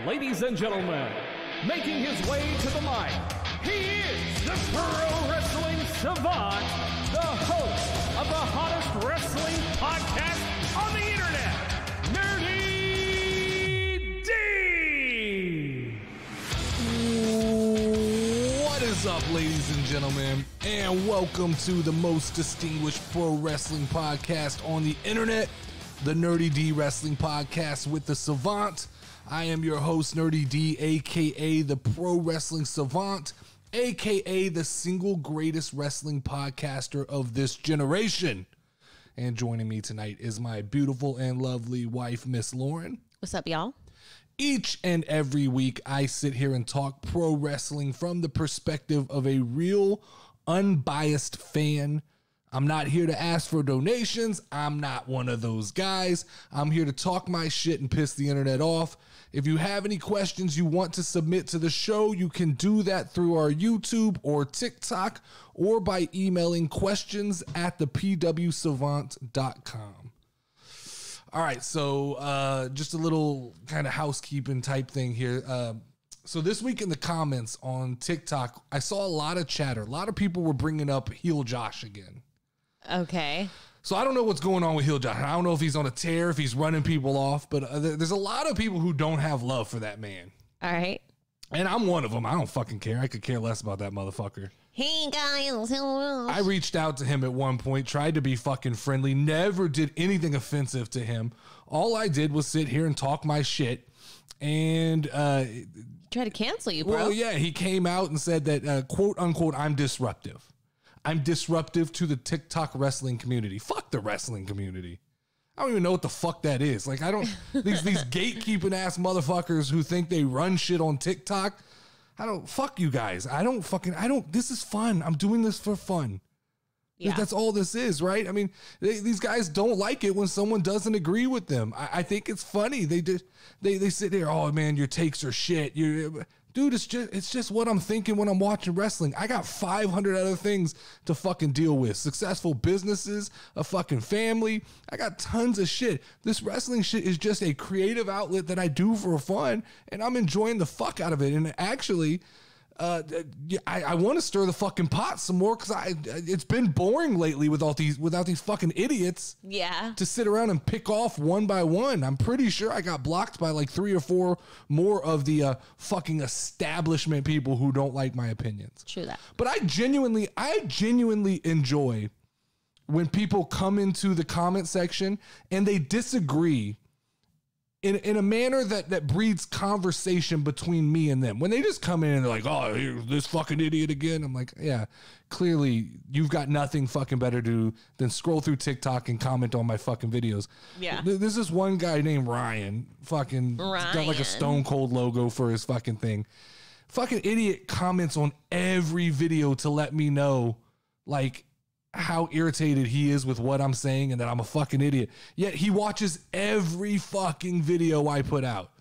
Ladies and gentlemen, making his way to the mic, he is the Pro Wrestling Savant, the host of the hottest wrestling podcast on the internet, Nerdy D! What is up, ladies and gentlemen, and welcome to the most distinguished pro wrestling podcast on the internet, the Nerdy D Wrestling Podcast with the Savant. I am your host, Nerdy D, a.k.a. the Pro Wrestling Savant, a.k.a. the single greatest wrestling podcaster of this generation. And joining me tonight is my beautiful and lovely wife, Miss Lauren. What's up, y'all? Each and every week, I sit here and talk pro wrestling from the perspective of a real, unbiased fan. I'm not here to ask for donations. I'm not one of those guys. I'm here to talk my shit and piss the internet off. If you have any questions you want to submit to the show, you can do that through our YouTube or TikTok or by emailing questions@thepwsavant.com. All right, so just a little kind of housekeeping type thing here. So this week in the comments on TikTok, I saw a lot of chatter. A lot of people were bringing up Heel Josh again. Okay. So I don't know what's going on with Heel Josh. I don't know if he's on a tear, if he's running people off, but there's a lot of people who don't have love for that man. All right. And I'm one of them. I don't fucking care. I could care less about that motherfucker. Hey, guys. I reached out to him at one point, tried to be fucking friendly, never did anything offensive to him. All I did was sit here and talk my shit. And try to cancel you, bro. Well, yeah, he came out and said that, quote unquote, I'm disruptive. I'm disruptive to the TikTok wrestling community. Fuck the wrestling community. I don't even know what the fuck that is. Like, I don't, these gatekeeping ass motherfuckers who think they run shit on TikTok. Fuck you guys. This is fun. I'm doing this for fun. Yeah. That's all this is, right? I mean, these guys don't like it when someone doesn't agree with them. I think it's funny. They sit there, oh man, your takes are shit. Dude, it's just what I'm thinking when I'm watching wrestling. I got 500 other things to fucking deal with. Successful businesses, a fucking family. I got tons of shit. This wrestling shit is just a creative outlet that I do for fun, and I'm enjoying the fuck out of it. And actually, I want to stir the fucking pot some more because it's been boring lately without these fucking idiots. Yeah. To sit around and pick off one by one. I'm pretty sure I got blocked by like 3 or 4 more of the fucking establishment people who don't like my opinions. True that. But I genuinely enjoy when people come into the comment section and they disagree in a manner that breeds conversation between me and them. When they just come in and they're like, oh, here's this fucking idiot again. I'm like, yeah, clearly you've got nothing fucking better to do than scroll through TikTok and comment on my fucking videos. Yeah. There's this one guy named Ryan, fucking got like a Stone Cold logo for his fucking thing. Fucking idiot comments on every video to let me know, like, how irritated he is with what I'm saying and that I'm a fucking idiot. Yet he watches every fucking video I put out.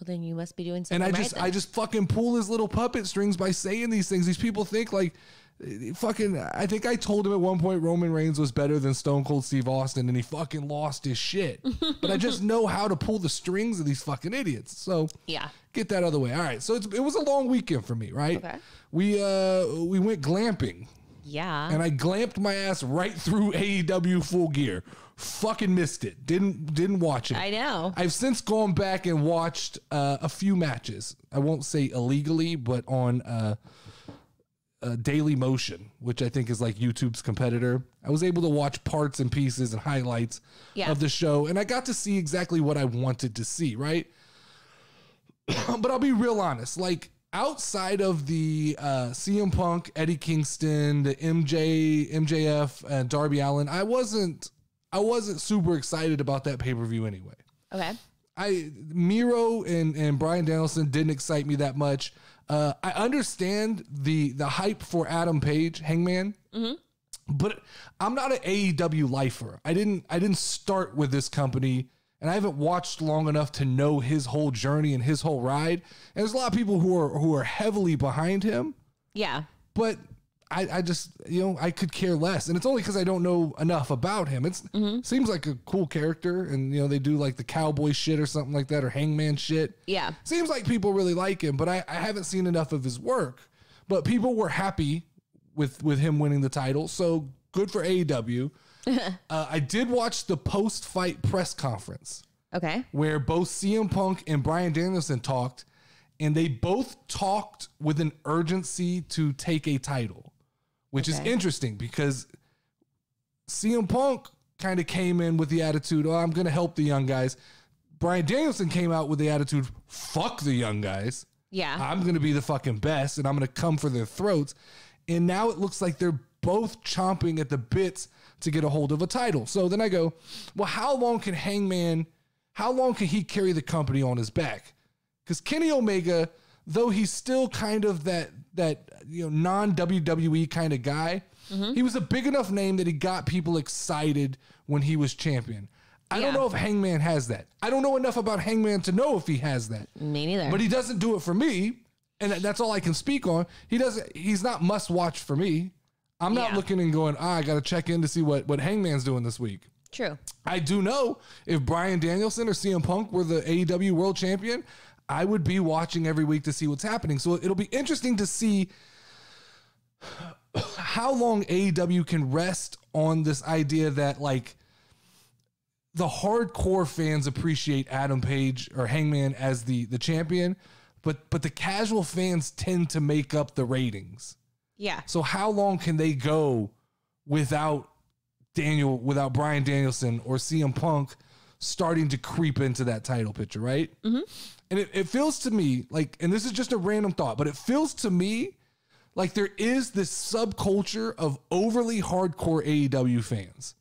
Well, then you must be doing something and right. I just fucking pull his little puppet strings by saying these things. These people think like fucking, I think I told him at one point Roman Reigns was better than Stone Cold Steve Austin and he fucking lost his shit. But I just know how to pull the strings of these fucking idiots. So yeah, get that out of the way. All right. So it was a long weekend for me, right? Okay. We went glamping. Yeah. And I glamped my ass right through AEW Full Gear. Fucking missed it. Didn't watch it. I know. I've since gone back and watched a few matches. I won't say illegally, but on Daily Motion, which I think is like YouTube's competitor. I was able to watch parts and pieces and highlights of the show, and I got to see exactly what I wanted to see, right? But I'll be real honest, like, outside of the CM Punk, Eddie Kingston, the MJF, and Darby Allin, I wasn't super excited about that pay-per-view anyway. Okay. Miro and Bryan Danielson didn't excite me that much. I understand the hype for Adam Page, Hangman, but I'm not an AEW lifer. I didn't start with this company. And I haven't watched long enough to know his whole journey and his whole ride. And there's a lot of people who are heavily behind him. Yeah. But I just, I could care less. And it's only because I don't know enough about him. It's seems like a cool character. And, they do like the cowboy shit or something like that, or hangman shit. Yeah. Seems like people really like him, but I haven't seen enough of his work. But people were happy with him winning the title. So good for AEW. I did watch the post-fight press conference. Okay. Where both CM Punk and Bryan Danielson talked, and they both talked with an urgency to take a title, which is interesting because CM Punk kind of came in with the attitude, oh, I'm going to help the young guys. Bryan Danielson came out with the attitude, fuck the young guys. Yeah. I'm going to be the fucking best, and I'm going to come for their throats. And now it looks like they're both chomping at the bits to get a hold of a title. So then I go, well, how long can he carry the company on his back? Because Kenny Omega, though he's still kind of that non-WWE kind of guy, he was a big enough name that he got people excited when he was champion. I don't know if Hangman has that. I don't know enough about Hangman to know if he has that. Me neither. But he doesn't do it for me, and that's all I can speak on. He's not must watch for me. I'm not looking and going, I got to check in to see what Hangman's doing this week. True. I do know if Bryan Danielson or CM Punk were the AEW World Champion, I would be watching every week to see what's happening. So it'll be interesting to see how long AEW can rest on this idea that like the hardcore fans appreciate Adam Page or Hangman as the champion, but the casual fans tend to make up the ratings. Yeah. So how long can they go without Bryan Danielson or CM Punk starting to creep into that title picture, right? Mm-hmm. And it feels to me like, and this is just a random thought, but it feels to me like there is this subculture of overly hardcore AEW fans,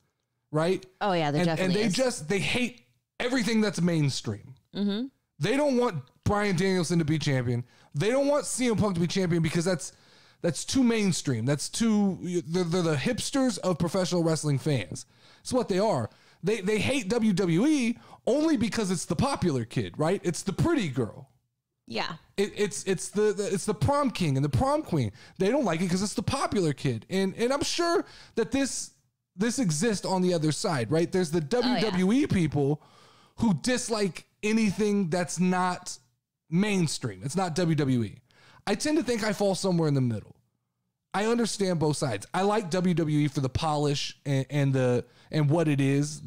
right? Oh yeah, there definitely is. And they hate everything that's mainstream. Mm-hmm. They don't want Bryan Danielson to be champion. They don't want CM Punk to be champion because that's too mainstream. They're the hipsters of professional wrestling fans. It's what they are. They hate WWE only because it's the popular kid, right? It's the pretty girl. Yeah. It's the prom king and the prom queen. They don't like it because it's the popular kid. And I'm sure that this exists on the other side, right? There's the WWE people who dislike anything that's not mainstream. It's not WWE. I tend to think I fall somewhere in the middle. I understand both sides. I like WWE for the polish and what it is.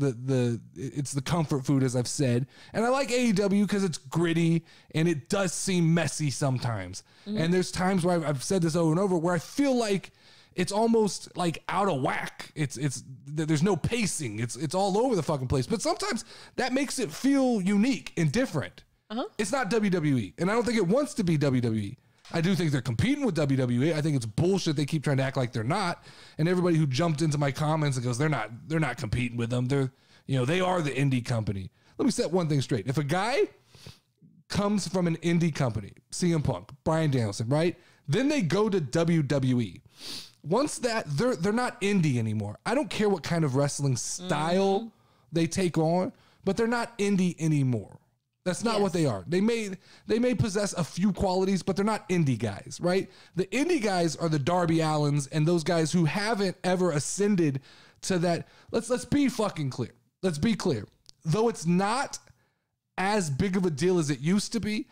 It's the comfort food, as I've said. And I like AEW because it's gritty and it does seem messy sometimes. Mm-hmm. And there's times where I've said this over and over where I feel like it's almost like out of whack. There's no pacing. It's all over the fucking place. But sometimes that makes it feel unique and different. Uh-huh. It's not WWE, and I don't think it wants to be WWE. I do think they're competing with WWE. I think it's bullshit they keep trying to act like they're not. And everybody who jumped into my comments and goes, they're not competing with them. They are the indie company. Let me set one thing straight. If a guy comes from an indie company, CM Punk, Bryan Danielson, right? Then they go to WWE. Once that they're not indie anymore. I don't care what kind of wrestling style they take on, but they're not indie anymore. That's not what they are. They may possess a few qualities, but they're not indie guys, right? The indie guys are the Darby Allins and those guys who haven't ever ascended to that. Let's be fucking clear. Let's be clear. Though it's not as big of a deal as it used to be,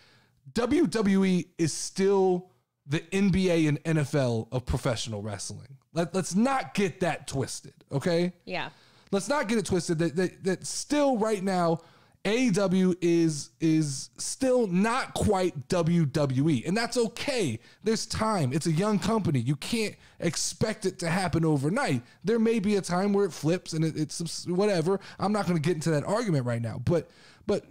WWE is still the NBA and NFL of professional wrestling. Let's not get that twisted, okay? Yeah. Let's not get it twisted that still right now AEW is still not quite WWE, and that's okay. There's time. It's a young company. You can't expect it to happen overnight. There may be a time where it flips and it's whatever. I'm not going to get into that argument right now, but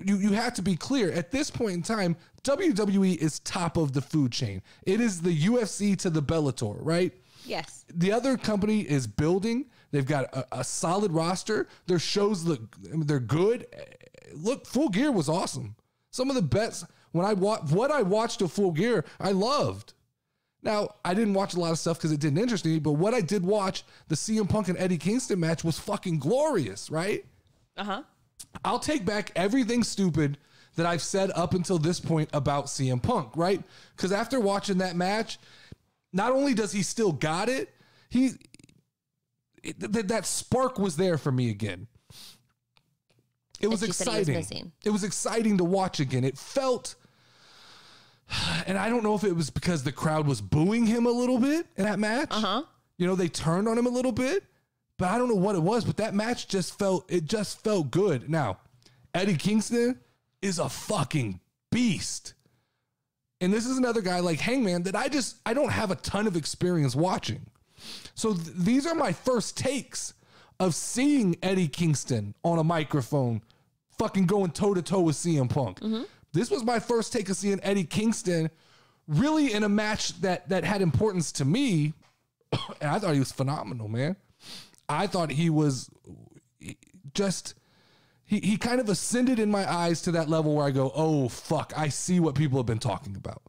you have to be clear. At this point in time, WWE is top of the food chain. It is the UFC to the Bellator, right? Yes. The other company is building. They've got a solid roster. Their shows they're good. Look, Full Gear was awesome. Some of the best what I watched of Full Gear, I loved. Now, I didn't watch a lot of stuff because it didn't interest me, but what I did watch, the CM Punk and Eddie Kingston match was fucking glorious, right? Uh-huh. I'll take back everything stupid that I've said up until this point about CM Punk, right? Because after watching that match, not only does he still got it, that spark was there for me again. It was exciting. It was exciting to watch again. It felt, and I don't know if it was because the crowd was booing him a little bit in that match. You know, they turned on him a little bit, but I don't know what it was, but that match just felt good. Now, Eddie Kingston is a fucking beast. And this is another guy like Hangman that I don't have a ton of experience watching. So these are my first takes of seeing Eddie Kingston on a microphone fucking going toe-to-toe with CM Punk. This was my first take of seeing Eddie Kingston really in a match that had importance to me. And I thought he was phenomenal, man. I thought he was just... He kind of ascended in my eyes to that level where I go, oh, fuck, I see what people have been talking about.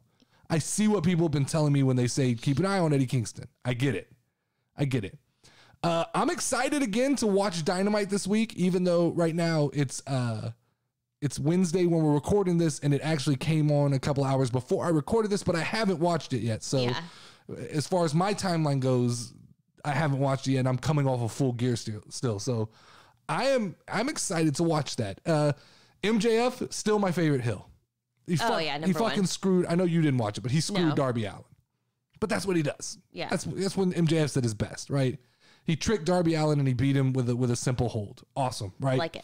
I see what people have been telling me when they say, keep an eye on Eddie Kingston. I get it. I'm excited again to watch Dynamite this week, even though right now it's Wednesday when we're recording this, and it actually came on a couple hours before I recorded this, but I haven't watched it yet. So as far as my timeline goes, I haven't watched it yet, and I'm coming off of Full Gear still. So I'm excited to watch that. MJF, still my favorite heel. He fucking screwed. I know you didn't watch it, but he screwed Darby Allin. But that's what he does. Yeah, that's when MJF's at his best, right? He tricked Darby Allin and he beat him with a simple hold. Awesome, right? Like it.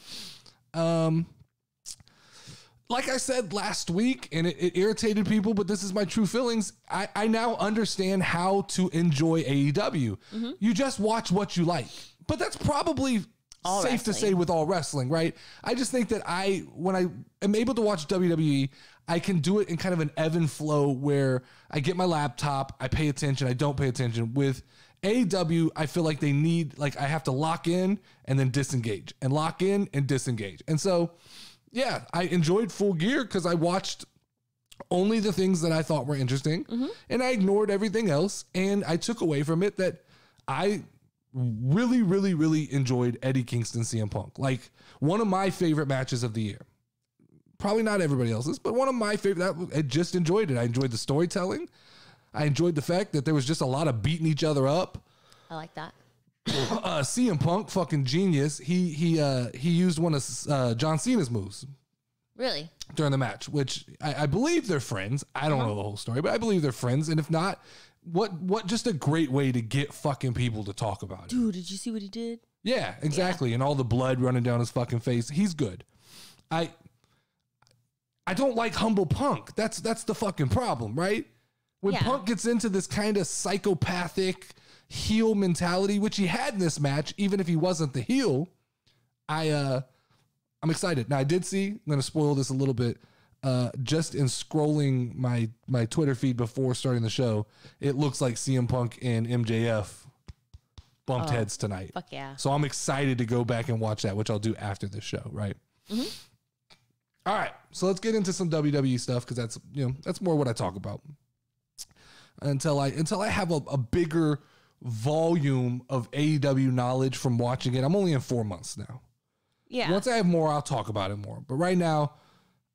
Like I said last week, and it irritated people, but this is my true feelings. I now understand how to enjoy AEW. You just watch what you like. But that's probably all safe wrestling to say with all wrestling, right? I just think that when I am able to watch WWE, I can do it in kind of an ebb and flow where I get my laptop, I pay attention, I don't pay attention. With AEW, I feel like I have to lock in and then disengage, and lock in and disengage. And so, yeah, I enjoyed Full Gear because I watched only the things that I thought were interesting, and I ignored everything else, and I took away from it that I really, really, really enjoyed Eddie Kingston CM Punk. Like, one of my favorite matches of the year. Probably not everybody else's, but one of my favorite. I just enjoyed it. I enjoyed the storytelling. I enjoyed the fact that there was just a lot of beating each other up. I like that. CM Punk, fucking genius. He used one of John Cena's moves. Really? During the match, which I believe they're friends. I don't know the whole story, but I believe they're friends. And if not, what just a great way to get fucking people to talk about it. Dude, did you see what he did? Yeah, exactly. Yeah. And all the blood running down his fucking face. He's good. I don't like humble Punk. That's the fucking problem, right? When Punk gets into this kind of psychopathic heel mentality, which he had in this match, even if he wasn't the heel, I'm excited. Now, I did see, I'm going to spoil this a little bit, just in scrolling my Twitter feed before starting the show, it looks like CM Punk and MJF bumped heads tonight. Fuck yeah. So I'm excited to go back and watch that, which I'll do after this show, right? All right, so let's get into some WWE stuff because that's more what I talk about. Until I have a bigger volume of AEW knowledge from watching it. I'm only in 4 months now. Yeah. Once I have more, I'll talk about it more. But right now,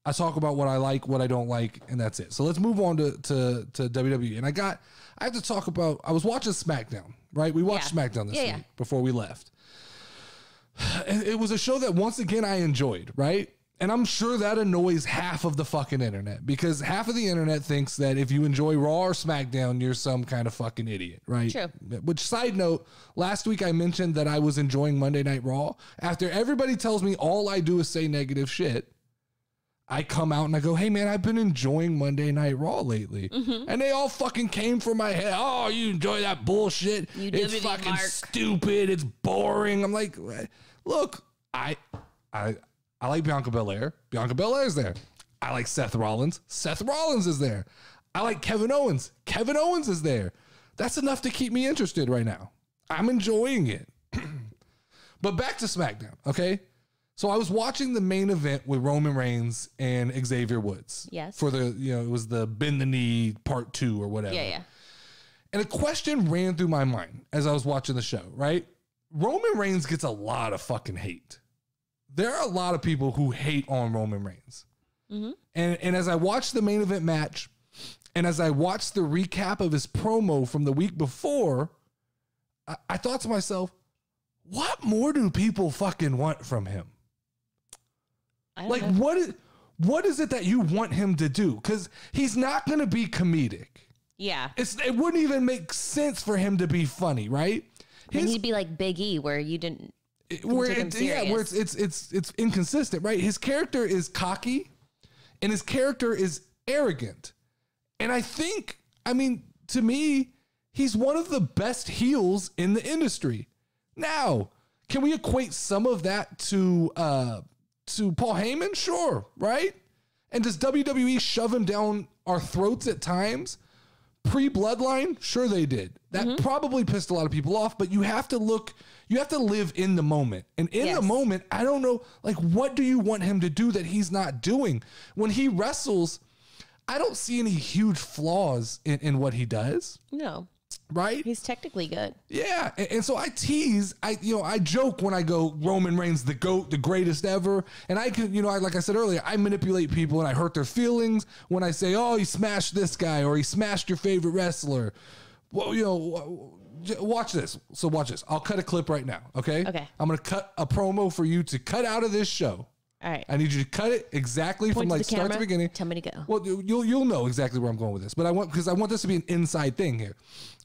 I talk about what I like, what I don't like, and that's it. So let's move on to WWE. And I have to talk about. I was watching SmackDown, right? We watched SmackDown this week before we left. And it was a show that once again I enjoyed, right? And I'm sure that annoys half of the fucking internet because half of the internet thinks that if you enjoy Raw or SmackDown, you're some kind of fucking idiot, right? True. Which, side note, last week I mentioned that I was enjoying Monday Night Raw. After everybody tells me all I do is say negative shit, I come out and I go, hey man, I've been enjoying Monday Night Raw lately. And they all fucking came for my head. Oh, you enjoy that bullshit. It's fucking stupid. It's boring. I'm like, look, I like Bianca Belair. Bianca Belair is there. I like Seth Rollins. Seth Rollins is there. I like Kevin Owens. Kevin Owens is there. That's enough to keep me interested right now. I'm enjoying it. But back to SmackDown, okay? So I was watching the main event with Roman Reigns and Xavier Woods. Yes. For it was the Bend the Knee Part 2 or whatever. Yeah. And a question ran through my mind as I was watching the show, right? Roman Reigns gets a lot of fucking hate. There are a lot of people who hate on Roman Reigns. And as I watched the main event match, And as I watched the recap of his promo from the week before, I thought to myself, what more do people fucking want from him? Like, what is it that you want him to do? Because he's not going to be comedic. Yeah. It wouldn't even make sense for him to be funny, right? And he'd be like Big E, where you didn't where it's inconsistent, right? His character is cocky and his character is arrogant. And to me, he's one of the best heels in the industry. Now, can we equate some of that to Paul Heyman? Sure, right? And does WWE shove him down our throats at times? Pre-Bloodline? Sure they did. That probably pissed a lot of people off, but you have to live in the moment. And in the moment, I don't know, like, what do you want him to do that he's not doing? When he wrestles, I don't see any huge flaws in what he does. No. Right? He's technically good. Yeah. And so I joke when I go Roman Reigns, the GOAT, the greatest ever. And I can, like I said earlier, I manipulate people and I hurt their feelings when I say, oh, he smashed this guy or he smashed your favorite wrestler. Well, watch this. So watch this. I'll cut a clip right now. Okay. Okay. I'm going to cut a promo for you to cut out of this show. All right. I need you to cut it exactly from like start to beginning. Tell me to go. Well, you'll know exactly where I'm going with this, but I want this to be an inside thing here.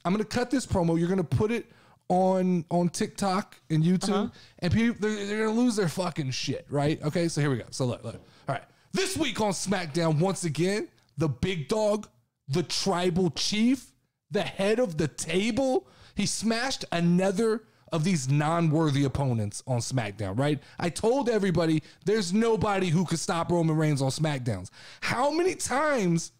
I'm going to cut this promo. You're going to put it on TikTok and YouTube, and people they're going to lose their fucking shit, right? Okay, so here we go. So look. All right. This week on SmackDown, once again, the big dog, the tribal chief, the head of the table, he smashed another of these non-worthy opponents on SmackDown, right? I told everybody there's nobody who could stop Roman Reigns on SmackDowns. How many times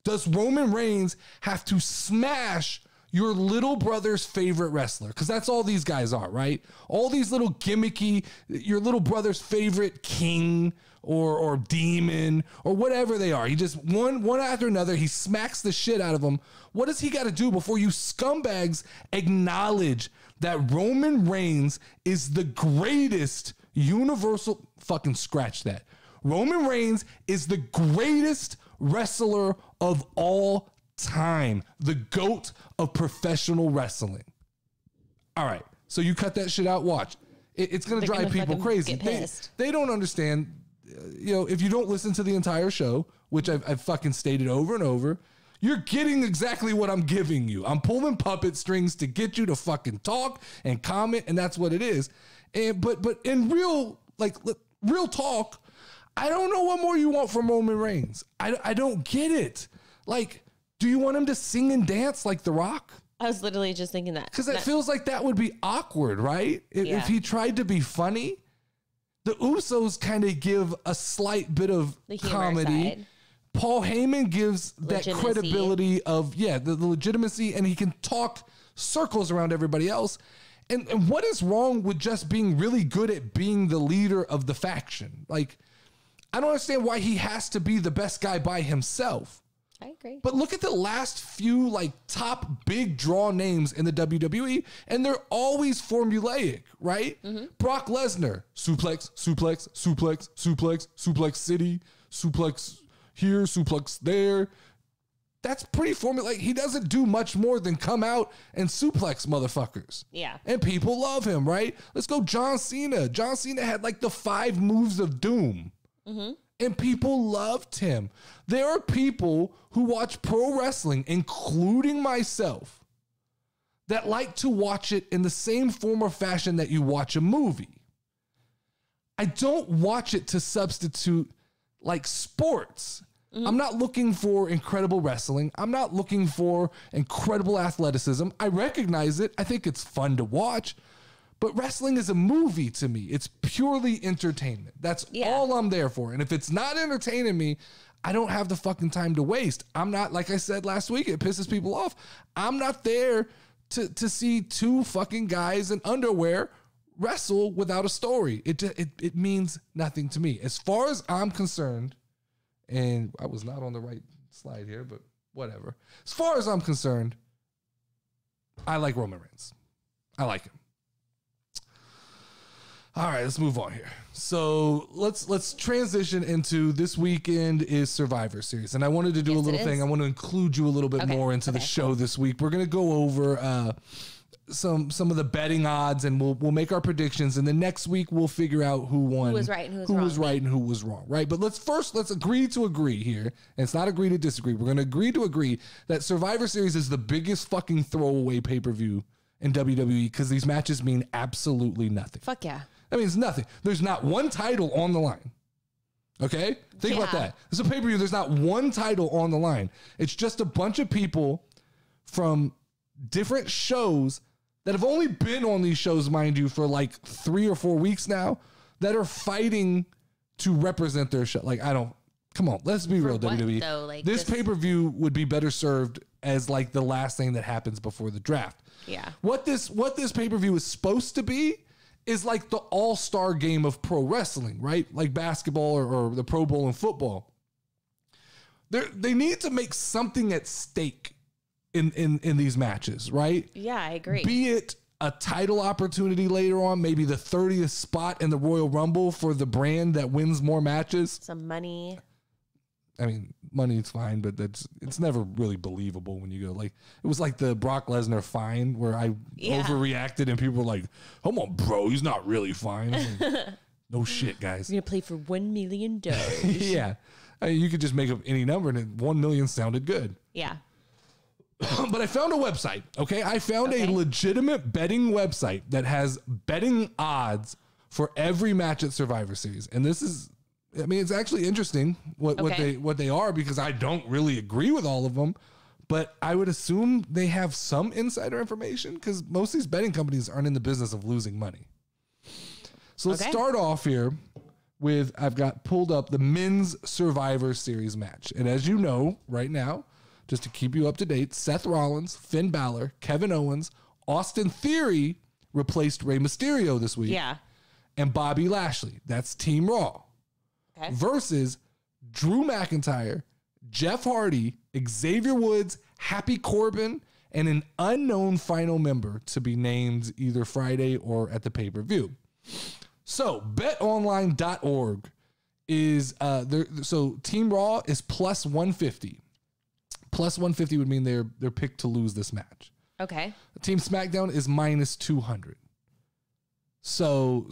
does Roman Reigns have to smash your little brother's favorite wrestler? Because that's all these guys are, right? All these little gimmicky, your little brother's favorite king or demon or whatever they are. He just one after another, he smacks the shit out of them. What does he got to do before you scumbags acknowledge that Roman Reigns is the greatest universal, fucking scratch that. Roman Reigns is the greatest wrestler of all time. The GOAT of professional wrestling. All right. So you cut that shit out. Watch. It's going to drive people crazy. They don't understand. If you don't listen to the entire show, which I've fucking stated over and over, you're getting exactly what I'm giving you. I'm pulling puppet strings to get you to fucking talk and comment, and that's what it is. And but in real talk, I don't know what more you want from Roman Reigns. I don't get it. Like, do you want him to sing and dance like The Rock? I was literally just thinking that. Because it feels like that would be awkward, right? If he tried to be funny. The Usos kind of give a slight bit of comedy. Side. Paul Heyman gives that credibility of, the legitimacy, and he can talk circles around everybody else. And what is wrong with just being really good at being the leader of the faction? Like, I don't understand why he has to be the best guy by himself. I agree. But look at the last few top big draw names in the WWE, and they're always formulaic, right? Mm-hmm. Brock Lesnar, suplex, suplex, suplex, suplex, suplex city, suplex here, suplex there. That's pretty formulaic. He doesn't do much more than come out and suplex motherfuckers. Yeah. And people love him, right? Let's go John Cena. John Cena had the 5 moves of doom. Mm-hmm. And people loved him. There are people who watch pro wrestling, including myself, that like to watch it in the same form or fashion that you watch a movie. I don't watch it to substitute sports. Mm-hmm. I'm not looking for incredible wrestling. I'm not looking for incredible athleticism. I recognize it. I think it's fun to watch. But wrestling is a movie to me. It's purely entertainment. That's all I'm there for. And if it's not entertaining me, I don't have the fucking time to waste. I'm not, like I said last week, it pisses people off. I'm not there to see 2 fucking guys in underwear wrestle without a story. It means nothing to me. As far as I'm concerned, and I was not on the right slide here, but whatever. As far as I'm concerned, I like Roman Reigns. I like him. All right, let's move on here. So let's transition into this weekend is Survivor Series, and I wanted to do a little thing. I want to include you a little bit more into the show this week. We're gonna go over some of the betting odds, and we'll make our predictions, and then next week we'll figure out who won, who was right and who was wrong, right? But let's agree to agree here. And it's not agree to disagree. We're gonna agree to agree that Survivor Series is the biggest fucking throwaway pay-per-view in WWE because these matches mean absolutely nothing. Fuck yeah. That means nothing. There's not one title on the line. Okay? Think about that. It's a pay-per-view. There's not one title on the line. It's just a bunch of people from different shows that have only been on these shows, mind you, for like 3 or 4 weeks now that are fighting to represent their show. Like, come on, let's be real, WWE. Though? Like this pay-per-view would be better served as like the last thing that happens before the draft. Yeah. What this pay-per-view is supposed to be is like the all-star game of pro wrestling, right? Like basketball or the Pro Bowl in football. They need to make something at stake in these matches, right? Yeah, I agree. Be it a title opportunity later on, maybe the 30th spot in the Royal Rumble for the brand that wins more matches. Some money. I mean, money is fine, but it's never really believable when you go like it was like the Brock Lesnar fine where I overreacted and people were like, "Come on, bro, he's not really fine." Like, no shit, guys. You're gonna play for $1 million. Yeah, I mean, you could just make up any number and 1 million sounded good. Yeah. But I found a website. Okay, I found a legitimate betting website that has betting odds for every match at Survivor Series, and this is. I mean, it's actually interesting what they are because I don't really agree with all of them, but I would assume they have some insider information because most of these betting companies aren't in the business of losing money. So let's start off here with I've got pulled up the men's Survivor Series match. And as you know right now, just to keep you up to date, Seth Rollins, Finn Balor, Kevin Owens, Austin Theory replaced Rey Mysterio this week. Yeah. And Bobby Lashley. That's Team Raw. Okay. Versus Drew McIntyre, Jeff Hardy, Xavier Woods, Happy Corbin, and an unknown final member to be named either Friday or at the pay-per-view. So betonline.org is so Team Raw is plus 150. Plus 150 would mean they're picked to lose this match. Okay. Team SmackDown is minus 200. So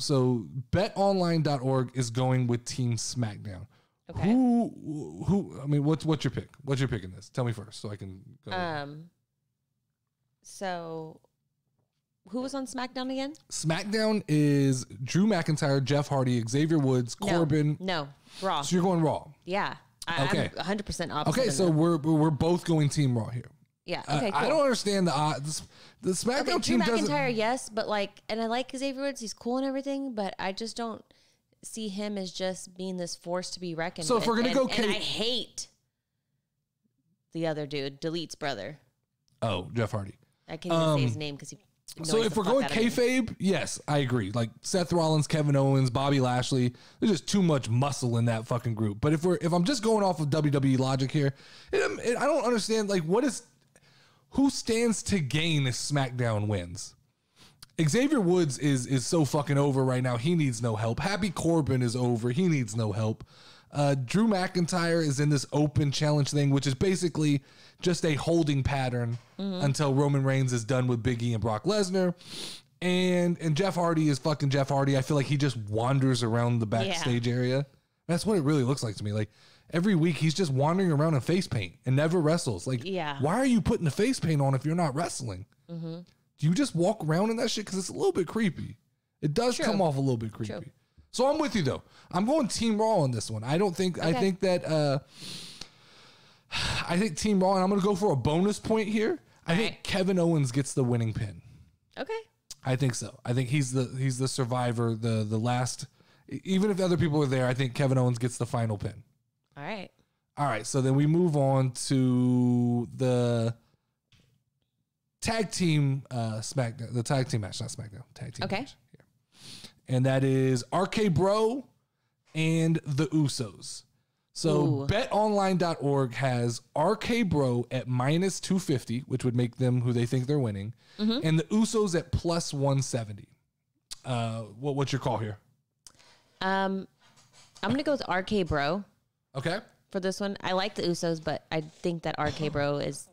betonline.org is going with Team SmackDown. Okay. Who I mean, what's your pick? What's your pick in this? Tell me first so I can go. So who was on SmackDown again? SmackDown is Drew McIntyre, Jeff Hardy, Xavier Woods, Corbin. No, Raw. So you're going Raw. Yeah. Okay. I'm 100% opposite. Okay, so we're both going Team Raw here. Yeah. Okay. Cool. I don't understand the odds. The SmackDown team doesn't. Drew McIntyre, yes, but like, and I like Xavier Woods. He's cool and everything, but I just don't see him as just being this force to be reckoned with. So if we're gonna go, and I hate the other dude, Delete's brother. Oh, Jeff Hardy. I can't even say his name because he. So if we're going kayfabe, yes, I agree. Like Seth Rollins, Kevin Owens, Bobby Lashley, there's just too much muscle in that fucking group. But if I'm just going off of WWE logic here, I don't understand like who stands to gain if SmackDown wins. Xavier Woods is so fucking over right now. He needs no help. Happy Corbin is over. He needs no help. Drew McIntyre is in this open challenge thing, which is basically just a holding pattern until Roman Reigns is done with Big E and Brock Lesnar. And Jeff Hardy is fucking Jeff Hardy. I feel like he just wanders around the backstage area. That's what it really looks like to me. Like every week he's just wandering around in face paint and never wrestles. Like, why are you putting the face paint on if you're not wrestling? Mm-hmm. Do you just walk around in that shit? Because it's a little bit creepy. It does come off a little bit creepy. True. So I'm with you though. I'm going Team Raw on this one. I don't think. Okay. I think that. I think Team Raw, and I'm going to go for a bonus point here. I think Kevin Owens gets the winning pin. Okay. I think so. I think he's the survivor. The last. Even if other people are there, I think Kevin Owens gets the final pin. All right. All right. So then we move on to the tag team SmackDown. The tag team match, not SmackDown. Tag team match. And that is RK Bro and the Usos. So betonline.org has RK Bro at minus 250, which would make them who they think they're winning, and the Usos at plus 170. What's your call here? I'm gonna go with RK Bro Okay. for this one. I like the Usos, but I think that RK Bro is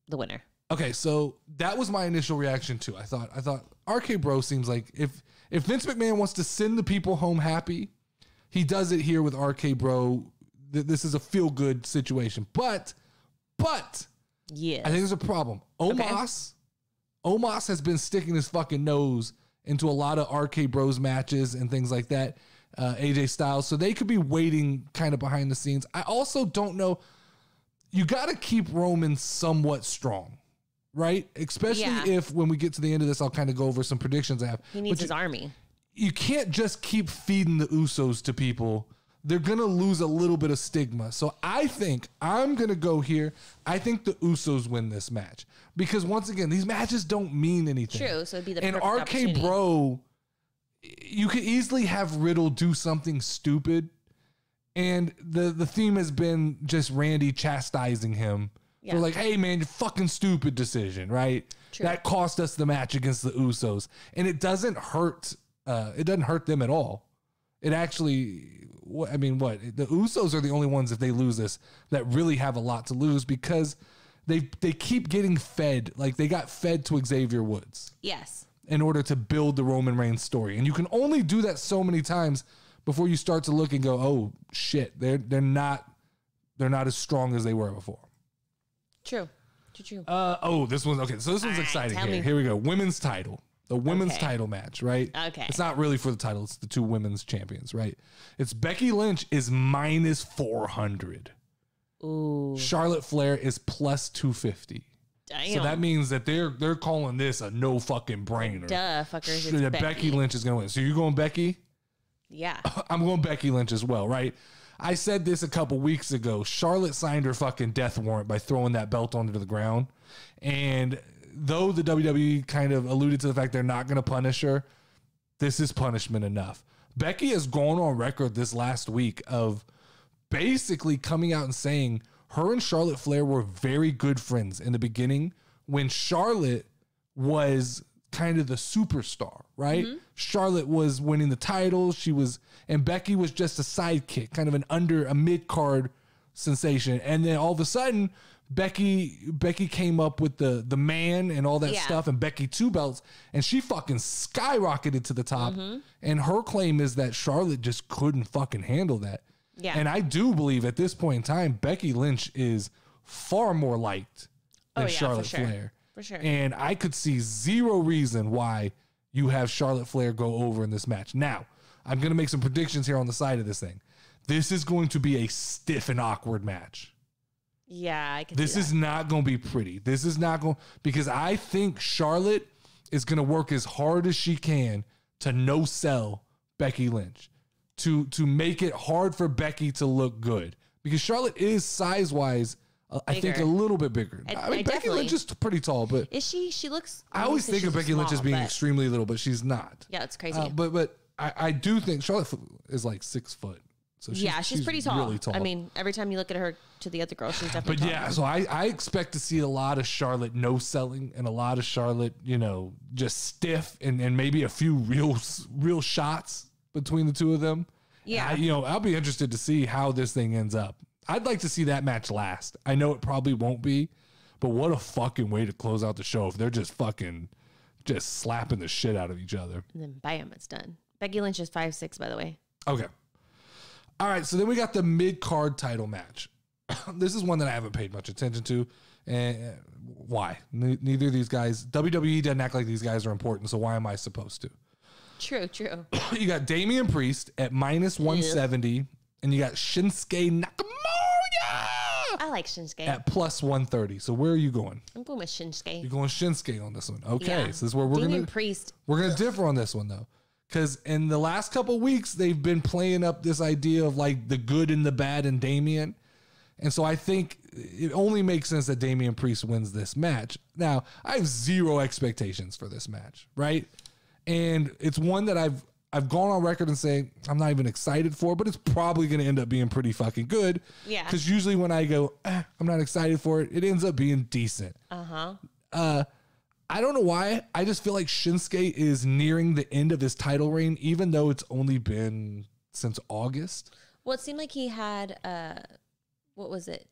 the winner. Okay, so that was my initial reaction too. I thought RK Bro seems like if Vince McMahon wants to send the people home happy, he does it here with RK Bro. This is a feel good situation, but yeah, I think there's a problem. Omos has been sticking his fucking nose into a lot of RK Bros matches and things like that. AJ Styles, so they could be waiting kind of behind the scenes. I also don't know. You got to keep Roman somewhat strong, right? Especially if when we get to the end of this, I'll kind of go over some predictions I have. He needs his army. You can't just keep feeding the Usos to people. They're going to lose a little bit of stigma. So I think I'm going to go here. I think the Usos win this match because once again, these matches don't mean anything. True. So it'd be the and perfect RK opportunity. Bro, you could easily have Riddle do something stupid. And the theme has been just Randy chastising him. Yeah. For like, hey man, your fucking stupid decision, right? True. That cost us the match against the Usos. And it doesn't hurt them at all. It actually, what the Usos are the only ones, if they lose this, that really have a lot to lose because they keep getting fed. Like they got fed to Xavier Woods Yes. in order to build the Roman Reigns story. And you can only do that so many times before you start to look and go, oh shit, they're not as strong as they were before. True. True. This one's okay. So this one's right, exciting tell here. me. Here we go. Women's title. The women's Okay. title match, right? Okay. It's not really for the title. It's the two women's champions, right? It's Becky Lynch is minus 400. Ooh. Charlotte Flair is plus 250. Damn. So that means that they're calling this a no fucking brainer. Duh, fuckers. It's That Becky. Becky Lynch is going to win. So you're going Becky? Yeah. I'm going Becky Lynch as well, right? I said this a couple weeks ago. Charlotte signed her fucking death warrant by throwing that belt onto the ground. And though the WWE kind of alluded to the fact they're not going to punish her, this is punishment enough. Becky has gone on record this last week of basically coming out and saying her and Charlotte Flair were very good friends in the beginning when Charlotte was kind of the superstar, right? Mm-hmm. Charlotte was winning the titles. And Becky was just a sidekick, kind of a mid-card sensation. And then all of a sudden, Becky came up with the man and all that stuff, and Becky 2 belts, and she fucking skyrocketed to the top. Mm-hmm. And her claim is that Charlotte just couldn't fucking handle that. Yeah. And I do believe at this point in time, Becky Lynch is far more liked than Charlotte for sure. Flair. For sure. And I could see zero reason why you have Charlotte Flair go over in this match. Now, I'm going to make some predictions here on the side of this thing. This is going to be a stiff and awkward match. Yeah, I can This see is that. not going to be pretty. This is not going, because I think Charlotte is going to work as hard as she can to no sell Becky Lynch, to make it hard for Becky to look good, because Charlotte is size wise, I think a little bit bigger. I mean, Becky Lynch is pretty tall, but Is she? She looks. I always think of Becky Lynch as being extremely little, but she's not. Yeah, it's crazy. But I do think Charlotte is like 6 foot. So she's pretty tall. Really tall. I mean, every time you look at her to the other girl, she's definitely but taller. yeah, so I expect to see a lot of Charlotte no selling and a lot of Charlotte, just stiff and maybe a few real shots between the two of them. Yeah. I'll be interested to see how this thing ends up. I'd like to see that match last. I know it probably won't be, but what a fucking way to close out the show if they're just slapping the shit out of each other. And then bam, it's done. Becky Lynch is 5'6", by the way. Okay. All right, so then we got the mid-card title match. This is one that I haven't paid much attention to. And why? Neither of these guys, WWE doesn't act like these guys are important, so why am I supposed to? True. You got Damian Priest at minus 170, and you got Shinsuke Nakamura I like Shinsuke. at plus 130. So where are you going? I'm going with Shinsuke. You're going Shinsuke on this one. Okay, Yeah. so this is where we're Damian going to... Priest. We're going to differ on this one, though. Because in the last couple of weeks, they've been playing up this idea of like the good and the bad in Damian. And so I think it only makes sense that Damian Priest wins this match. Now, I have zero expectations for this match, right? And it's one that I've gone on record and saying I'm not even excited for, but it's probably going to end up being pretty fucking good. Yeah. Because usually when I go, I'm not excited for it, it ends up being decent. Uh-huh. I don't know why. I just feel like Shinsuke is nearing the end of his title reign, even though it's only been since August. Well, it seemed like he had, what was it?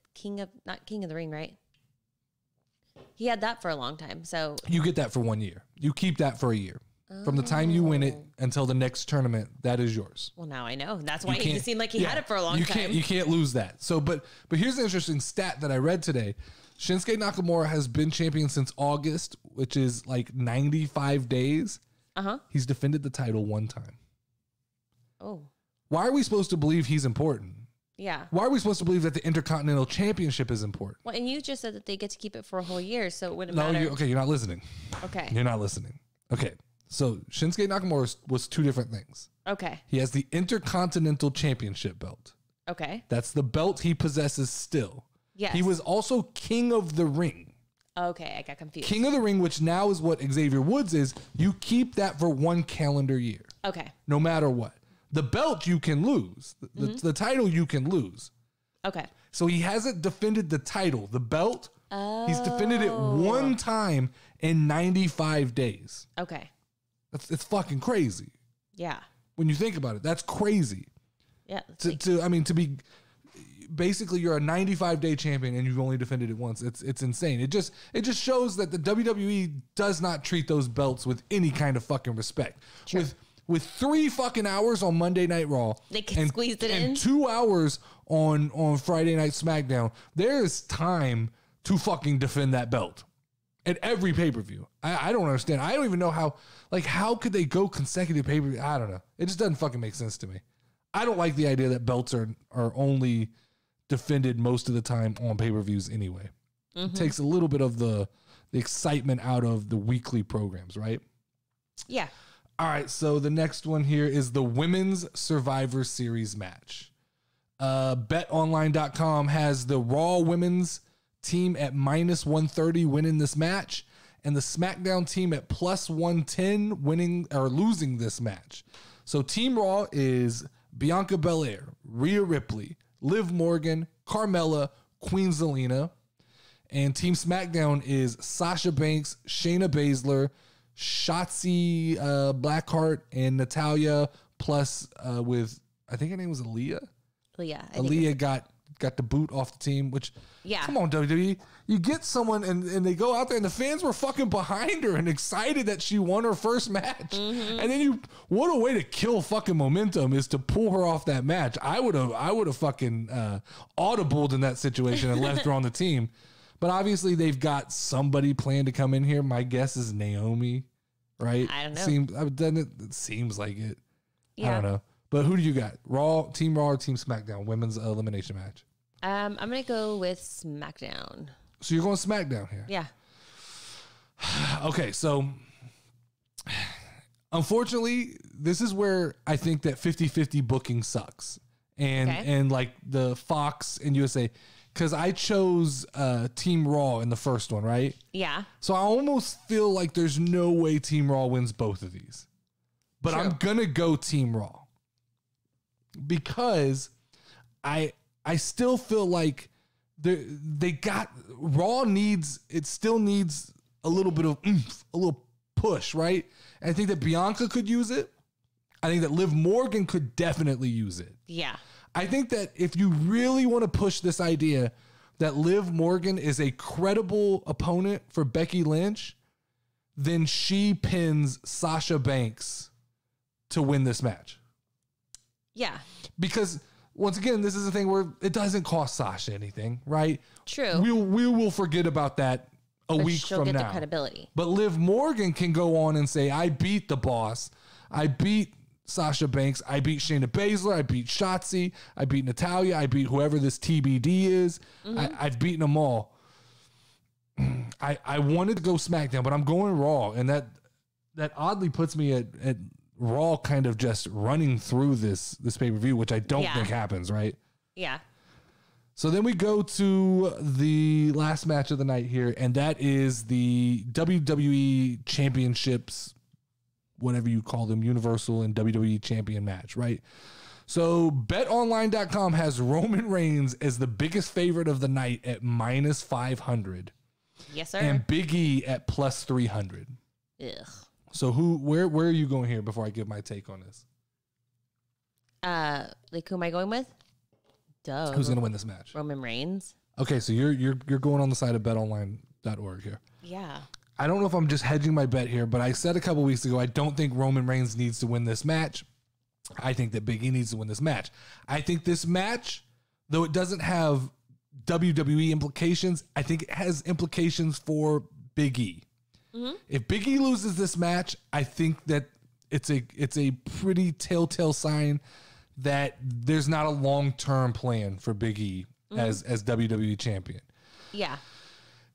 Not King of the Ring, right? He had that for a long time. So you get that for 1 year. You keep that for a year. From the time you win it until the next tournament, that is yours. Well, now I know. That's why it seemed like he had it for a long time. You can't lose that. So, but here's an interesting stat that I read today. Shinsuke Nakamura has been champion since August, which is like 95 days. He's defended the title 1 time. Oh. Why are we supposed to believe he's important? Yeah. Why are we supposed to believe that the Intercontinental Championship is important? Well, and you just said that they get to keep it for a whole year, so it wouldn't matter. You're not listening. Okay. You're not listening. Okay. So Shinsuke Nakamura was 2 different things. Okay. He has the Intercontinental Championship belt. Okay. That's the belt he possesses still. Yes. He was also King of the Ring. Okay, I got confused. King of the Ring, which now is what Xavier Woods is, you keep that for 1 calendar year. Okay. No matter what. The belt you can lose. The title you can lose. Okay. So he hasn't defended the title. The belt, he's defended it 1 time in 95 days. Okay. It's fucking crazy. Yeah. When you think about it, that's crazy. Yeah. To be basically you're a 95-day champion and you've only defended it once. It's insane. It just shows that the WWE does not treat those belts with any kind of fucking respect. Sure. With 3 fucking hours on Monday Night Raw, they can squeeze it in, and 2 hours on Friday Night SmackDown, there is time to fucking defend that belt at every pay-per-view. I don't understand. I don't even know how could they go consecutive pay-per-view? I don't know. It just doesn't fucking make sense to me. I don't like the idea that belts are only defended most of the time on pay-per-views anyway. It takes a little bit of the excitement out of the weekly programs, right? Yeah. All right, so the next one here is the Women's Survivor Series match. BetOnline.com has the Raw Women's team at -130 winning this match, and the SmackDown team at +110 winning or losing this match. So Team Raw is Bianca Belair, Rhea Ripley, Liv Morgan, Carmella, Queen Zelina, and Team SmackDown is Sasha Banks, Shayna Baszler, Shotzi Blackheart, and Natalya, plus with, I think her name was Aaliyah. Aaliyah got the boot off the team, which, come on, WWE. You get someone and they go out there and the fans were fucking behind her and excited that she won her first match. And then what a way to kill fucking momentum is to pull her off that match. I would have fucking audibled in that situation and left her on the team. But obviously they've got somebody planned to come in here. My guess is Naomi, right? I don't know. It seems like it. Yeah. I don't know. But who do you got? Team Raw or Team SmackDown? Women's elimination match. I'm going to go with SmackDown. So you're going SmackDown here? Yeah. Okay, so unfortunately, this is where I think that 50-50 booking sucks. And like the Fox and USA, because I chose Team Raw in the first one, right? Yeah. So I almost feel like there's no way Team Raw wins both of these. But True. I'm going to go Team Raw. Because I still feel like they got Raw still needs a little bit of oomph, a little push, right? And I think that Bianca could use it. I think that Liv Morgan could definitely use it. Yeah. I think that if you really want to push this idea that Liv Morgan is a credible opponent for Becky Lynch, then she pins Sasha Banks to win this match. Yeah. Because once again, this is a thing where it doesn't cost Sasha anything, right? True. We will forget about that a week she'll from get now. the credibility. But Liv Morgan can go on and say, I beat the boss. I beat Sasha Banks. I beat Shayna Baszler. I beat Shotzi. I beat Natalya. I beat whoever this TBD is. I've beaten them all. I wanted to go SmackDown, but I'm going Raw. And that oddly puts me at Raw kind of just running through this pay-per-view, which I don't think happens, right? Yeah. So then we go to the last match of the night here, and that is the WWE Championships, whatever you call them, Universal and WWE Champion match, right? So BetOnline.com has Roman Reigns as the biggest favorite of the night at -500. Yes, sir. And Big E at plus 300. Ugh. So where are you going here before I give my take on this? Like who am I going with? Duh. Who's going to win this match? Roman Reigns. Okay, so you're going on the side of betonline.org here. Yeah. I don't know if I'm just hedging my bet here, but I said a couple weeks ago I don't think Roman Reigns needs to win this match. I think that Big E needs to win this match. I think this match, though it doesn't have WWE implications, I think it has implications for Big E. Mm-hmm. If Big E loses this match, I think that it's a pretty telltale sign that there's not a long-term plan for Big E as WWE champion. Yeah.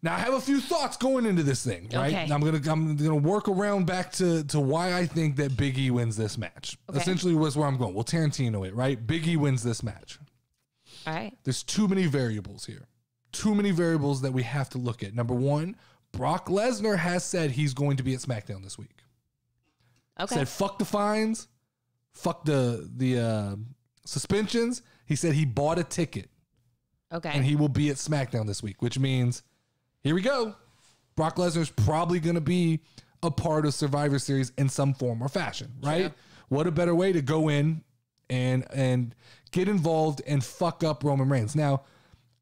Now I have a few thoughts going into this thing, right? Okay. I'm gonna work around back to why I think that Big E wins this match. Okay. Essentially, was where I'm going. We'll Tarantino it, right? Big E wins this match. All right. There's too many variables here. Too many variables that we have to look at. Number one, Brock Lesnar has said he's going to be at SmackDown this week. Okay. Said fuck the fines, fuck the suspensions. He said he bought a ticket. Okay. And he will be at SmackDown this week, which means, here we go. Brock Lesnar's probably going to be a part of Survivor Series in some form or fashion, right? Sure. What a better way to go in and get involved and fuck up Roman Reigns. Now,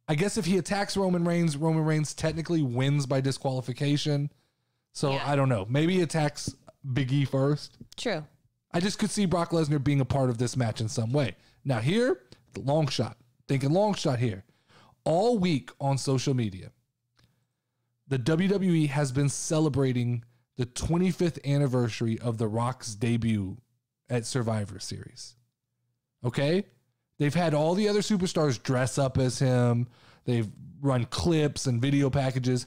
I guess if he attacks Roman Reigns technically wins by disqualification. So Yeah. I don't know. Maybe he attacks Big E first. True. I just could see Brock Lesnar being a part of this match in some way. Now here, the long shot. Thinking long shot here. All week on social media, the WWE has been celebrating the 25th anniversary of The Rock's debut at Survivor Series. Okay? They've had all the other superstars dress up as him. They've run clips and video packages,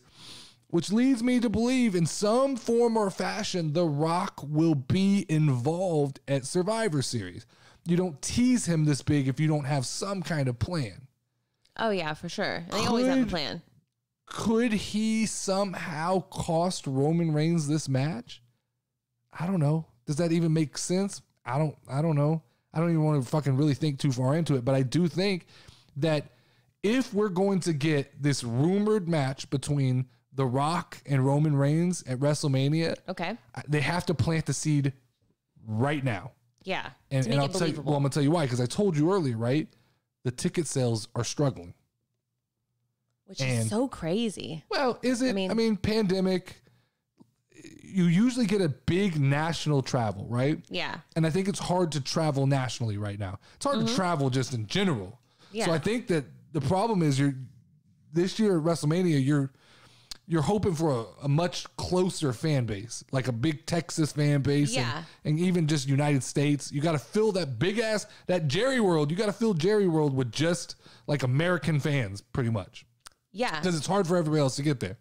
which leads me to believe in some form or fashion, The Rock will be involved at Survivor Series. You don't tease him this big if you don't have some kind of plan. Oh, yeah, for sure. They always have a plan. Could he somehow cost Roman Reigns this match? I don't know. Does that even make sense? I don't know. I don't even want to fucking really think too far into it, but I do think that if we're going to get this rumored match between The Rock and Roman Reigns at WrestleMania, Okay. they have to plant the seed right now. Yeah. And, to make and it I'm believable. going to tell you why, because I told you earlier, right? The ticket sales are struggling. Which is so crazy. Well, is it? I I mean, mean, pandemic, you usually get a big national travel, right? Yeah. And I think it's hard to travel nationally right now. It's hard to travel just in general. Yeah. So I think that the problem is this year at WrestleMania, you're hoping for a much closer fan base, like a big Texas fan base, Yeah. and even just United States. You got to fill that big ass, that Jerry World. You got to fill Jerry World with just like American fans, pretty much. Yeah. Because it's hard for everybody else to get there.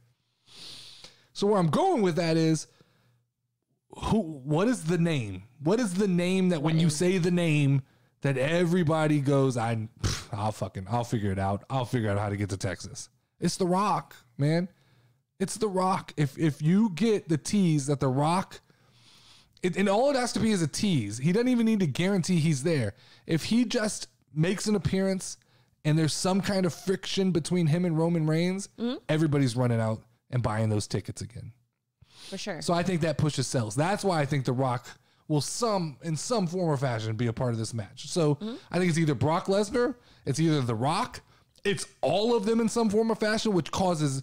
So where I'm going with that is, what is the name? What is the name that when you say the name that everybody goes, I'll figure it out. I'll figure out how to get to Texas. It's The Rock, man. It's The Rock. If you get the tease that The Rock, and all it has to be is a tease. He doesn't even need to guarantee he's there. If he just makes an appearance and there's some kind of friction between him and Roman Reigns, everybody's running out and buying those tickets again. For sure. So I think that pushes sales. That's why I think The Rock will in some form or fashion be a part of this match. So I think it's either Brock Lesnar, it's either The Rock, it's all of them in some form or fashion, which causes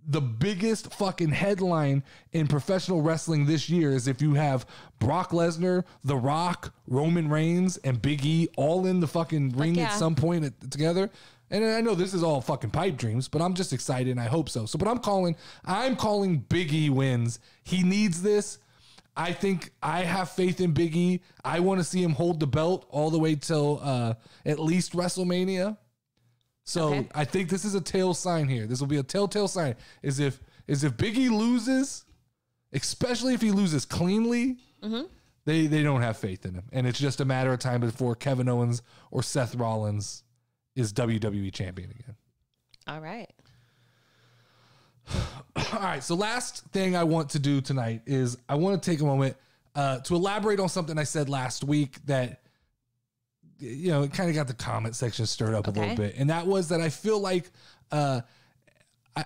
the biggest fucking headline in professional wrestling this year is if you have Brock Lesnar, The Rock, Roman Reigns, and Big E all in the fucking ring at some point together. And I know this is all fucking pipe dreams, but I'm just excited and I hope so. But I'm calling Big E wins. He needs this. I think I have faith in Big E. I want to see him hold the belt all the way till at least WrestleMania. So I think this is a tail sign here. This will be a telltale sign. Is if Big E loses, especially if he loses cleanly, they don't have faith in him. And it's just a matter of time before Kevin Owens or Seth Rollins is WWE champion again. All right. All right. So last thing I want to do tonight is I want to take a moment to elaborate on something I said last week that, you know, it kind of got the comment section stirred up a little bit. And that was that I feel like I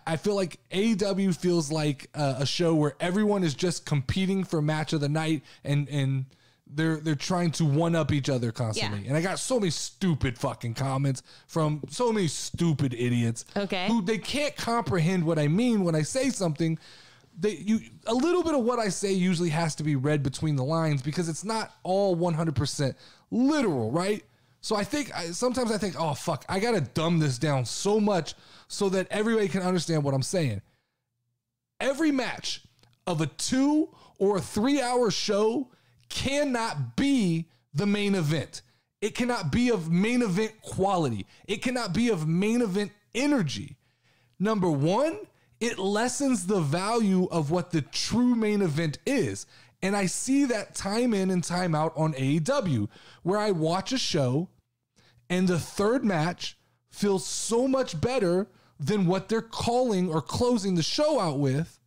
I feel like AEW feels like a show where everyone is just competing for match of the night, and they're trying to one up each other constantly. Yeah. And I got so many stupid fucking comments from so many stupid idiots. Okay. Who they can't comprehend what I mean when I say something. A little bit of what I say usually has to be read between the lines because it's not all 100% literal, right? So sometimes I think, oh fuck, I gotta dumb this down so much so that everybody can understand what I'm saying. Every match of a 2 or a 3 hour show cannot be the main event. It cannot be of main event quality. It cannot be of main event energy. Number one, it lessens the value of what the true main event is. And I see that time in and time out on AEW, where I watch a show and the third match feels so much better than what they're calling or closing the show out with.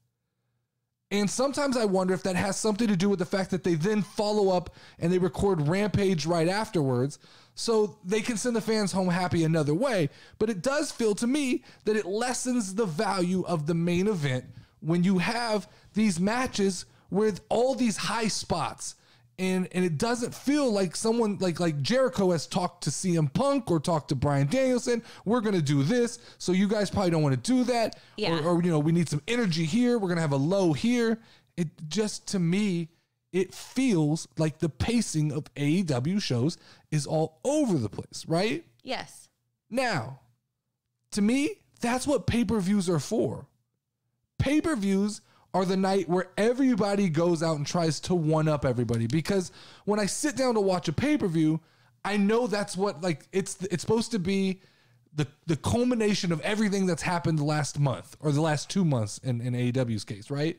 And sometimes I wonder if that has something to do with the fact that they then follow up and they record Rampage right afterwards, so they can send the fans home happy another way. But it does feel to me that it lessens the value of the main event when you have these matches with all these high spots. And it doesn't feel like someone like Jericho has talked to CM Punk or talked to Bryan Danielson. We're going to do this. So you guys probably don't want to do that. Yeah. Or, we need some energy here. We're going to have a low here. It just, to me, it feels like the pacing of AEW shows is all over the place, right? Yes. Now, to me, that's what pay-per-views are for. Pay-per-views are the night where everybody goes out and tries to one-up everybody. Because when I sit down to watch a pay-per-view, I know that's what, it's supposed to be the culmination of everything that's happened the last month or the last 2 months in AEW's case, right?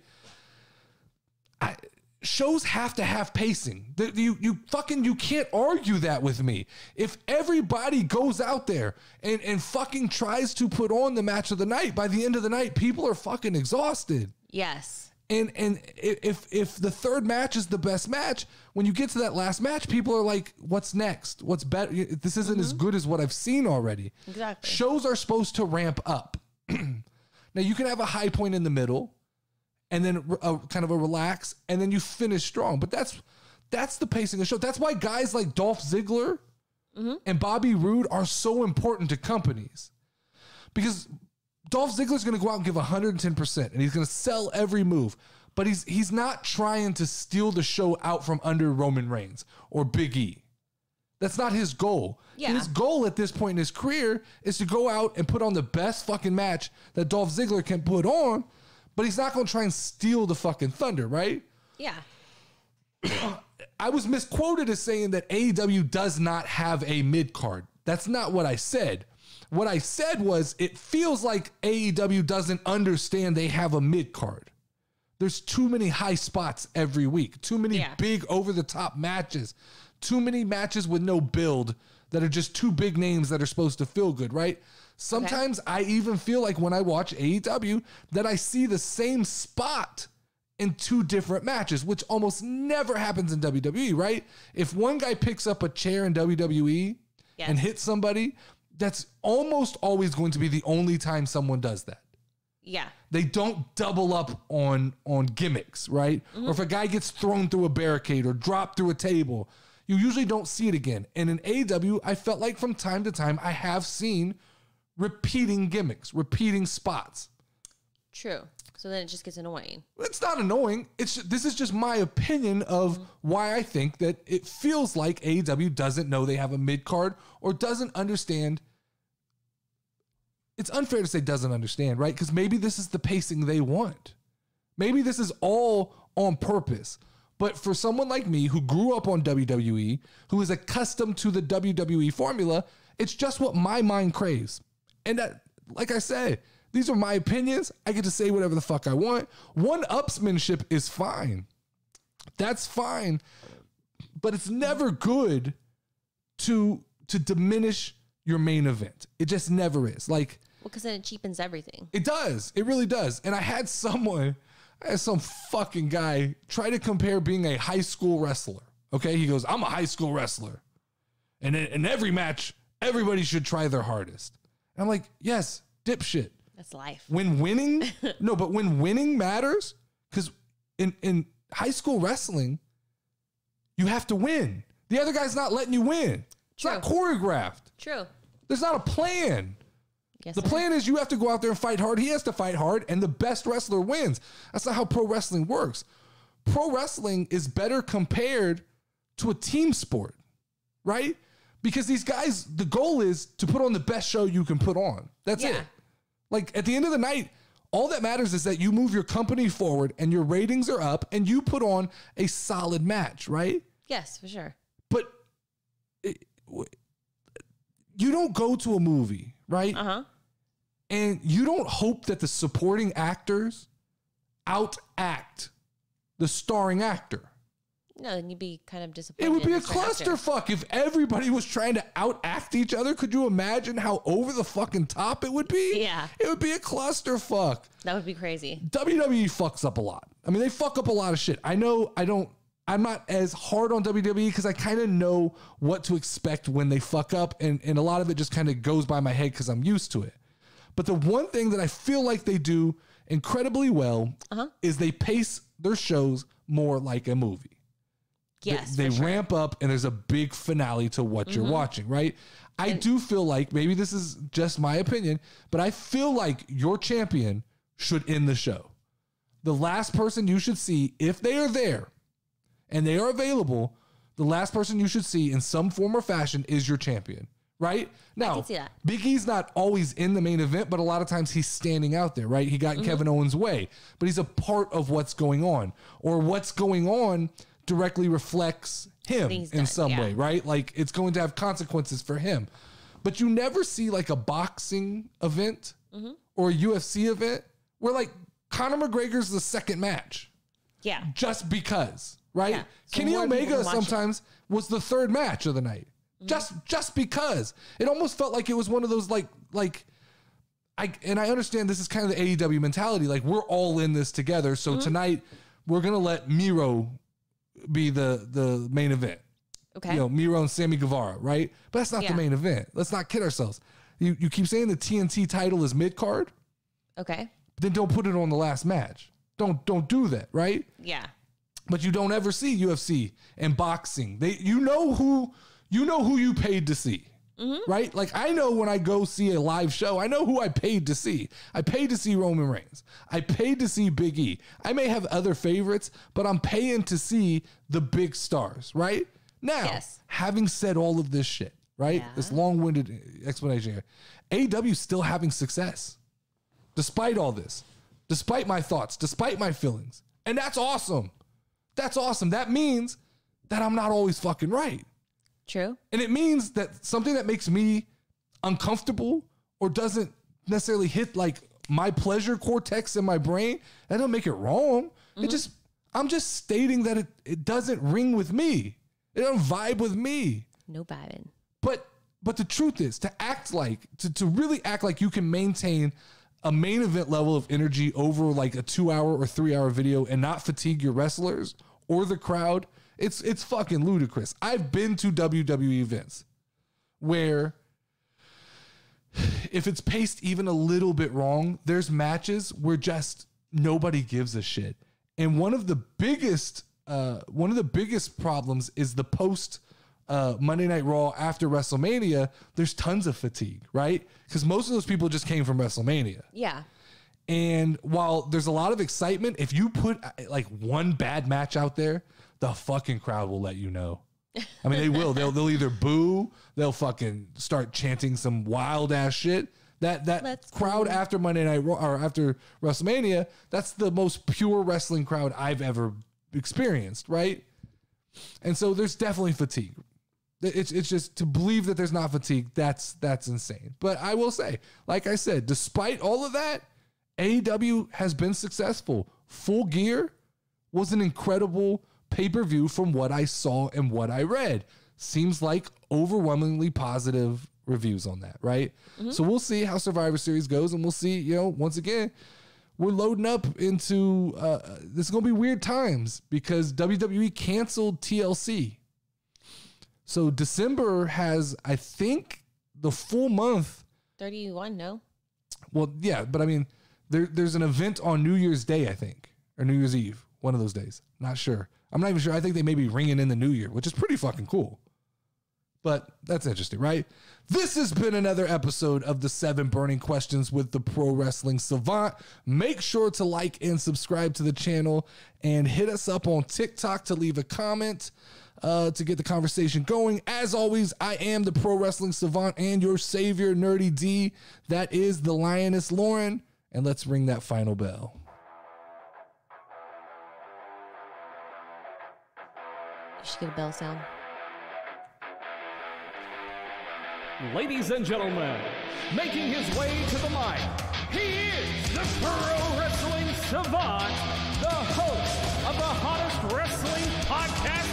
Shows have to have pacing. You can't argue that with me. If everybody goes out there and fucking tries to put on the match of the night, by the end of the night, people are fucking exhausted. Yes. And if the third match is the best match, when you get to that last match, people are like, what's next? What's better? This isn't as good as what I've seen already. Exactly. Shows are supposed to ramp up. Now you can have a high point in the middle and then kind of a relax, and then you finish strong. But that's the pacing of the show. That's why guys like Dolph Ziggler and Bobby Roode are so important to companies, because Dolph Ziggler's going to go out and give 110%, and he's going to sell every move, but he's not trying to steal the show out from under Roman Reigns or Big E. That's not his goal. Yeah. His goal at this point in his career is to go out and put on the best fucking match that Dolph Ziggler can put on, but he's not going to try and steal the fucking thunder, right? Yeah. I was misquoted as saying that AEW does not have a mid-card. That's not what I said. What I said was, it feels like AEW doesn't understand they have a mid-card. There's too many high spots every week, too many big over-the-top matches, too many matches with no build that are just two big names that are supposed to feel good, right? Sometimes I even feel like when I watch AEW that I see the same spot in two different matches, which almost never happens in WWE, right? If one guy picks up a chair in WWE and hits somebody, that's almost always going to be the only time someone does that. Yeah. They don't double up on gimmicks, right? Or if a guy gets thrown through a barricade or dropped through a table, you usually don't see it again. And in AEW, I felt like from time to time, I have seen repeating gimmicks, repeating spots. True. So then it just gets annoying. It's not annoying. This is just my opinion of why I think that it feels like AEW doesn't know they have a mid-card or doesn't understand. It's unfair to say doesn't understand, right? Because maybe this is the pacing they want. Maybe this is all on purpose. But for someone like me who grew up on WWE, who is accustomed to the WWE formula, it's just what my mind craves. And that, like I said, these are my opinions. I get to say whatever the fuck I want. One-upsmanship is fine. That's fine. But it's never good to diminish your main event. It just never is. Well, because then it cheapens everything. It does. It really does. And I had some fucking guy try to compare being a high school wrestler. Okay? He goes, I'm a high school wrestler. And in every match, everybody should try their hardest. And I'm like, yes, dipshit. That's life. When winning, no, but when winning matters, because in high school wrestling, you have to win. The other guy's not letting you win. It's True. not choreographed. True. There's not a plan. Yes, The plan is you have to go out there and fight hard. He has to fight hard, and the best wrestler wins. That's not how pro wrestling works. Pro wrestling is better compared to a team sport, right? Because these guys, the goal is to put on the best show you can put on. That's it. Like, at the end of the night, all that matters is that you move your company forward and your ratings are up and you put on a solid match, right? Yes, for sure. But you don't go to a movie, right? Uh-huh. And you don't hope that the supporting actors outact the starring actor. No, then you'd be kind of disappointed. It would be in a the actor. clusterfuck if everybody was trying to outact each other. Could you imagine how over the fucking top it would be? Yeah. It would be a clusterfuck. That would be crazy. WWE fucks up a lot. I mean, they fuck up a lot of shit. I'm not as hard on WWE because I kind of know what to expect when they fuck up. And a lot of it just kind of goes by my head because I'm used to it. But the one thing that I feel like they do incredibly well is they pace their shows more like a movie. Yes, They for sure. ramp up and there's a big finale to what you're watching, right? I do feel like, maybe this is just my opinion, but I feel like your champion should end the show. The last person you should see, if they are there and they are available, the last person you should see in some form or fashion is your champion, right? Now, can see that. Big E's not always in the main event, but a lot of times he's standing out there, right? He got in Kevin Owens' way, but he's a part of what's going on, or what's going on directly reflects him in some way, right? Like, it's going to have consequences for him. But you never see like a boxing event or a UFC event where like Conor McGregor's the second match. Yeah. Just because, right? Yeah. So Kenny more people Omega can watch sometimes was the third match of the night. Just because. It almost felt like it was one of those I understand this is kind of the AEW mentality. Like, we're all in this together. So tonight we're going to let Miro be the main event. Okay. You know, Miro and Sammy Guevara, right? But that's not the Yeah. main event. Let's not kid ourselves. You keep saying the TNT title is mid-card, Okay. then don't put it on the last match. Don't do that, right? Yeah. But you don't ever see UFC and boxing. You know who you paid to see. Right? Like, I know when I go see a live show, I know who I paid to see. I paid to see Roman Reigns. I paid to see Big E. I may have other favorites, but I'm paying to see the big stars, right? Now, having said all of this shit, right? Yeah. This long-winded explanation here. AEW is still having success. Despite all this. Despite my thoughts. Despite my feelings. And that's awesome. That's awesome. That means that I'm not always fucking right. True. And it means that something that makes me uncomfortable or doesn't necessarily hit like my pleasure cortex in my brain, that don't make it wrong. I'm just stating that it doesn't ring with me. It doesn't vibe with me. No vibing. But the truth is, to really act like you can maintain a main event level of energy over like a 2-hour or 3-hour video and not fatigue your wrestlers or the crowd, it's fucking ludicrous. I've been to WWE events where if it's paced even a little bit wrong, there's matches where just nobody gives a shit. And one of the biggest problems is the post Monday Night Raw after WrestleMania. There's tons of fatigue, right? Because most of those people just came from WrestleMania. Yeah. And while there's a lot of excitement, if you put like one bad match out there, the fucking crowd will let you know. I mean, they will. They'll either boo, they'll fucking start chanting some wild ass shit. That crowd after Monday Night Raw or after WrestleMania, that's the most pure wrestling crowd I've ever experienced, right? And so there's definitely fatigue. It's just to believe that there's not fatigue, that's insane. But I will say, like I said, despite all of that, AEW has been successful. Full Gear was an incredible pay-per-view from what I saw and what I read. Seems like overwhelmingly positive reviews on that, right? So we'll see how Survivor Series goes, and we'll see, once again, we're loading up into, this is going to be weird times because WWE canceled TLC. So December has, I think, the full month. 31, no? Well, yeah, but I mean, there's an event on New Year's Day, I think, or New Year's Eve, one of those days. Not sure. I'm not even sure. I think they may be ringing in the new year, which is pretty fucking cool. But that's interesting, right? This has been another episode of the 7 Burning Questions with the Pro Wrestling Savant. Make sure to like and subscribe to the channel and hit us up on TikTok to leave a comment to get the conversation going. As always, I am the Pro Wrestling Savant and your savior, Nerdy D. That is the Lioness Lauren. And let's ring that final bell. You should get a bell sound. Ladies and gentlemen, making his way to the mic, he is the Pro Wrestling Savant, the host of the hottest wrestling podcast